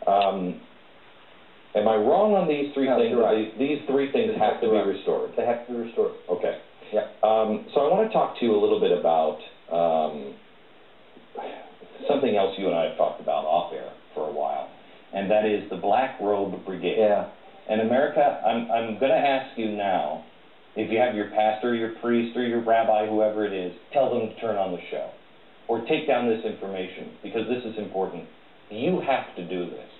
Am I wrong on these three things? Right. These three things have to be restored. They have to be restored. Okay. Yeah. So I want to talk to you a little bit about something else you and I have talked about off air for a while, and that is the Black Robe Brigade. Yeah. In America, I'm going to ask you now, if you have your pastor, your priest, or your rabbi, whoever it is, tell them to turn on the show or take down this information, because this is important. You have to do this.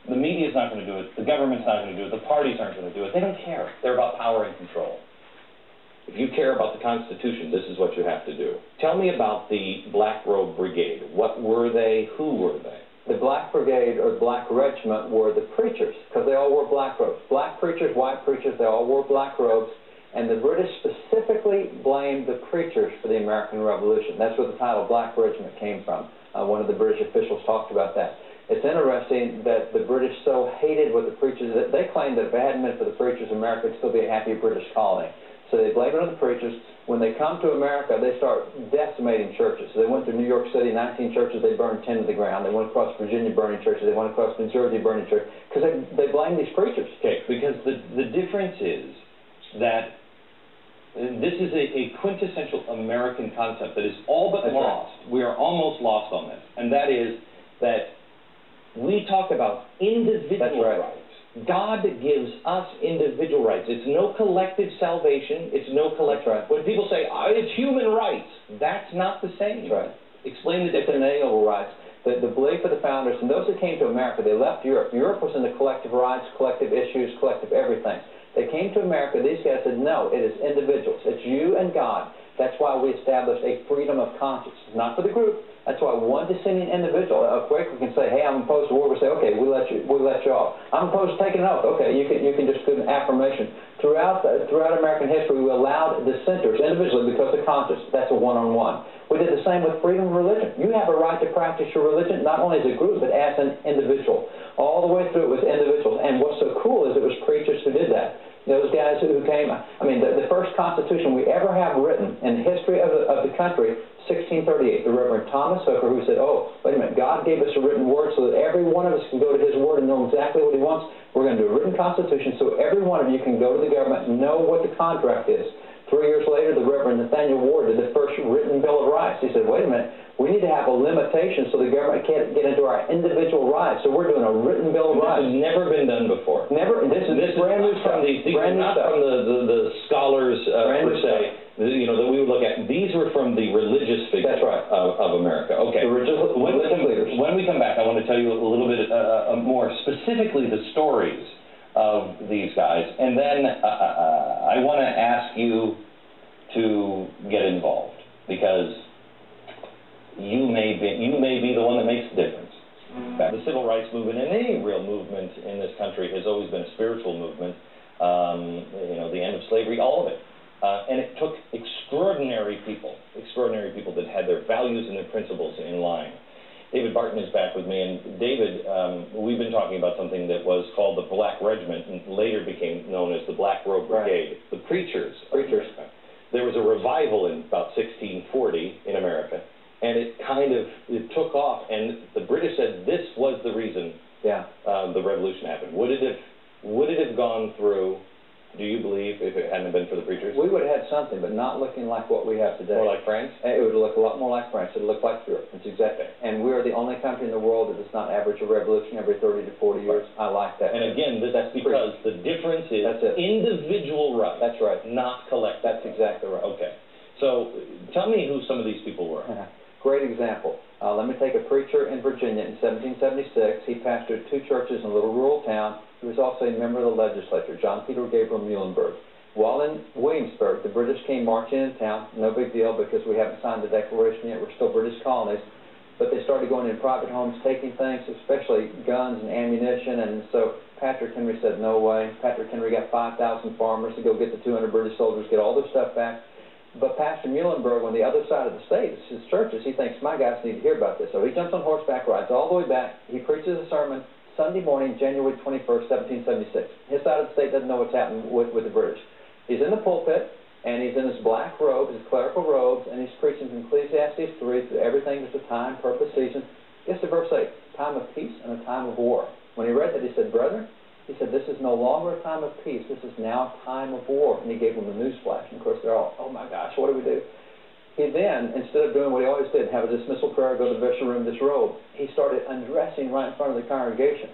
The media's not going to do it. The government's not going to do it. The parties aren't going to do it. They don't care. They're about power and control. If you care about the Constitution, this is what you have to do. Tell me about the Black Robe Brigade. What were they? Who were they? The Black Brigade or the Black Regiment were the preachers, because they all wore black robes. Black preachers, white preachers, they all wore black robes. And the British specifically blamed the preachers for the American Revolution. That's where the title Black Regiment came from. One of the British officials talked about that. It's interesting that the British so hated what the preachers, that they claimed that if it hadn't been for the preachers, America would still be a happy British colony. So they blame it on the preachers. When they come to America, they start decimating churches. So they went to New York City, 19 churches, they burned 10 to the ground. They went across Virginia, burning churches. They went across New Jersey, burning churches. Because they blame these preachers. Okay, because the difference is that this is a quintessential American concept that is all but lost. Right. We are almost lost on this. And that is that we talk about individual rights. God gives us individual rights. It's no collective salvation. It's no collective. Right. When people say, it's human rights, that's not the same. Right. Explain the difference. It's inalienable rights. The belief of the founders, and those that came to America, they left Europe. Europe was into collective rights, collective issues, collective everything. They came to America. These guys said, no, it is individuals. It's you and God. That's why we established a freedom of conscience, not for the group. That's why one dissenting individual, a Quaker can say, hey, I'm opposed to war. We say, okay, we'll let you off. I'm opposed to taking an oath. Okay, you can just do an affirmation. Throughout American history, we allowed dissenters individually because of conscience. That's a one-on-one. We did the same with freedom of religion. You have a right to practice your religion, not only as a group, but as an individual. All the way through it was individuals. And what's so cool is it was preachers who did that. Those guys who came, I mean, the first Constitution we ever have written in the history of the country, 1638, the Reverend Thomas Hooker, who said, oh, wait a minute, God gave us a written word so that every one of us can go to his word and know exactly what he wants. We're going to do a written Constitution so every one of you can go to the government and know what the contract is. 3 years later, the Reverend Nathaniel Ward did the first written Bill of Rights. He said, wait a minute, we need to have a limitation so the government can't get into our individual rights. So we're doing a written Bill of Rights. This has never been done before. Never. This is brand new stuff. These are not from the scholars per se, that we would look at. These were from the religious figures. That's right. of America. Okay. The religious leaders. When we come back, I want to tell you a little bit more specifically the stories of these guys, and then I want to ask you to get involved, because you may be the one that makes the difference. The civil rights movement, and any real movement in this country, has always been a spiritual movement. The end of slavery, all of it. And it took extraordinary people that had their values and their principles in line. David Barton is back with me, and David, we've been talking about something that was called the Black Regiment, and later became known as the Black Robe Brigade. Right. The preachers. There was a revival in about 1640 in America, and it took off, and the British said this was the reason the revolution happened. Would it have gone through, do you believe, if it hadn't been for the preachers? We would have had something, but not looking like what we have today. More like France? It would look a lot more like France. It would look like Europe. It's exactly. And we are the only country in the world that does not average a revolution every 30 to 40 years. I like that. And again, that's because the difference is individual rights. That's right. Not collective. That's exactly right. Okay. So tell me who some of these people were. Great example. Let me take a preacher in Virginia in 1776. He pastored 2 churches in a little rural town. He was also a member of the legislature, John Peter Gabriel Muhlenberg. While in Williamsburg, the British came marching into town. No big deal, because we haven't signed the Declaration yet. We're still British colonies. But they started going in private homes, taking things, especially guns and ammunition. And so Patrick Henry said, no way. Patrick Henry got 5,000 farmers to go get the 200 British soldiers, get all their stuff back. But Pastor Muhlenberg, on the other side of the state, his churches, he thinks, my guys need to hear about this. So he jumps on horseback, rides all the way back. He preaches a sermon Sunday morning, January 21st, 1776. His side of the state doesn't know what's happening with the British. He's in the pulpit, and he's in his black robe, his clerical robes, and he's preaching from Ecclesiastes 3 through everything. There's a time, purpose, season. Gets to verse 8, time of peace and a time of war. When he read that, he said, "Brother," he said, "this is no longer a time of peace. This is now a time of war." And he gave them the news flash. And, of course, they're all, "Oh, my gosh, what do we do?" He then, instead of doing what he always did, have a dismissal prayer, go to the bishop room, disrobe, he started undressing right in front of the congregation.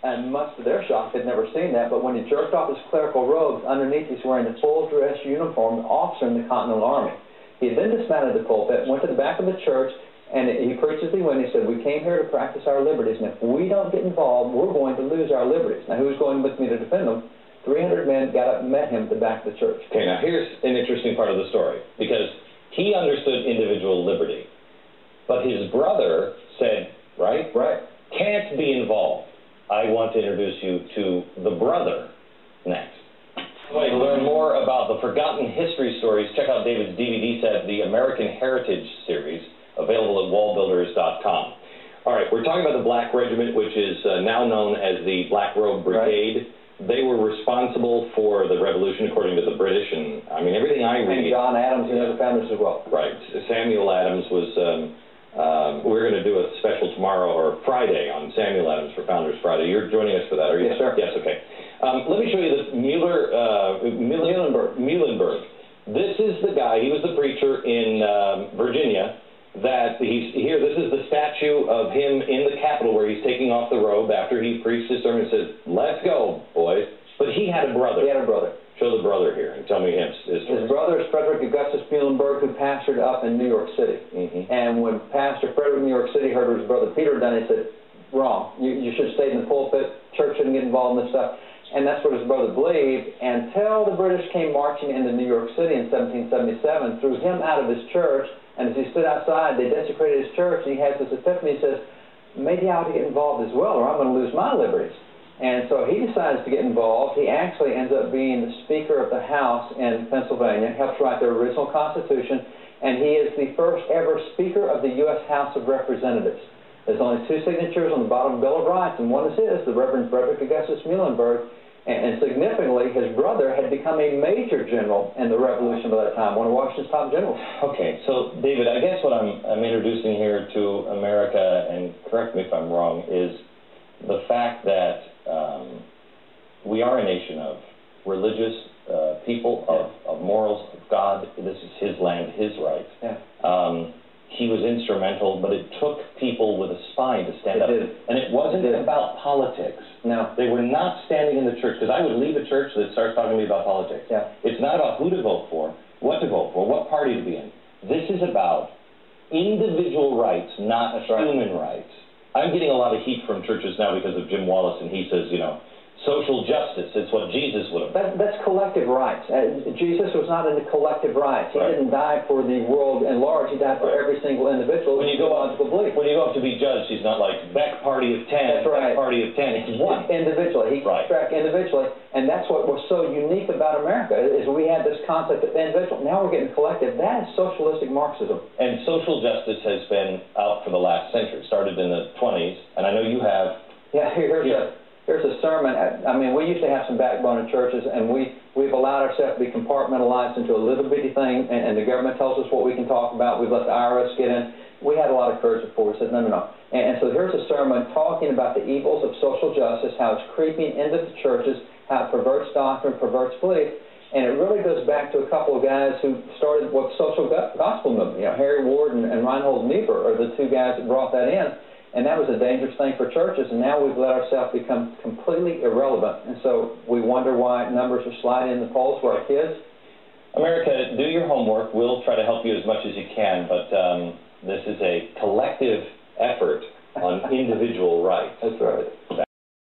And much to their shock, they'd never seen that, but when he jerked off his clerical robes, underneath he's wearing the full dress uniform of an officer in the Continental Army. He then dismounted the pulpit, went to the back of the church, and he preached as he went. He said, "We came here to practice our liberties, and if we don't get involved, we're going to lose our liberties." Now, who's going with me to defend them? 300 men got up and met him at the back of the church. Okay, now here's an interesting part of the story, because he understood individual liberty, but his brother said, right, can't be involved. I want to introduce you to the brother next. To learn more about the forgotten history stories, check out David's DVD set, the American Heritage Series, available at wallbuilders.com. All right, we're talking about the Black Regiment, which is now known as the Black Robe Brigade. Right. They were responsible for the revolution, according to the British, and I mean, everything I read... And John Adams and other founders as well. Right. Samuel Adams was... we're going to do a special tomorrow, or Friday, on Samuel Adams for Founders Friday. You're joining us for that, are you? Yes, sir. Yes, okay. Let me show you this Muhlenberg. This is the guy, he was the preacher in Virginia, that he's here. This is the statue of him in the Capitol where he's taking off the robe after he preached his sermon and says, "Let's go, boys." But he had a brother. He had a brother. Show the brother here and tell me his story. His brother is Frederick Augustus Muhlenberg, who pastored up in New York City. And when Pastor Frederick in New York City heard what his brother Peter had done, he said, "Wrong. You should have stayed in the pulpit. Church shouldn't get involved in this stuff." And that's what his brother believed, until the British came marching into New York City in 1777, threw him out of his church, and as he stood outside, they desecrated his church, and he has this epiphany. He says, "Maybe I ought to get involved as well, or I'm going to lose my liberties." And so he decides to get involved. He actually ends up being the Speaker of the House in Pennsylvania, helps write their original Constitution, and he is the first ever Speaker of the U.S. House of Representatives. There's only 2 signatures on the bottom of the Bill of Rights, and one is his, the Reverend Frederick Augustus Muhlenberg. And significantly, his brother had become a major general in the Revolution by that time, one of Washington's top generals. Okay, so David, I guess what I'm introducing here to America, and correct me if I'm wrong, is the fact that we are a nation of religious people, of morals, of God. This is his land, his rights. He was instrumental, but it took people with a spine to stand up. And it wasn't about politics. No. They were not standing in the church, because I would leave a church that starts talking to me about politics. It's not about who to vote for, what to vote for, what party to be in. This is about individual rights, not human rights. I'm getting a lot of heat from churches now because of Jim Wallace, and he says, you know, social justice, it's what Jesus would have. That's collective rights. Jesus was not into collective rights. He didn't die for the world at large. He died for every single individual. When you go up to be judged, he's not like, Beck party of 10, Beck party of 10. He's one. Individually. He tracked individually. And that's what was so unique about America, is we had this concept of individual. Now we're getting collective. That is socialistic Marxism. And social justice has been out for the last century. It started in the 20s, and I know you have. Here's a sermon. I mean, we used to have some backbone in churches, and we've allowed ourselves to be compartmentalized into a little bitty thing, and the government tells us what we can talk about. We've let the IRS get in. We had a lot of courage before. We said, no. And so here's a sermon talking about the evils of social justice, how it's creeping into the churches, how it perverts doctrine, perverts belief. And it really goes back to a couple of guys who started what social gospel movement. You know, Harry Ward and Reinhold Niebuhr are the 2 guys that brought that in. And that was a dangerous thing for churches, and now we've let ourselves become completely irrelevant. And so we wonder why numbers are sliding in the polls for our kids. America, do your homework. We'll try to help you as much as you can, but this is a collective effort on individual rights.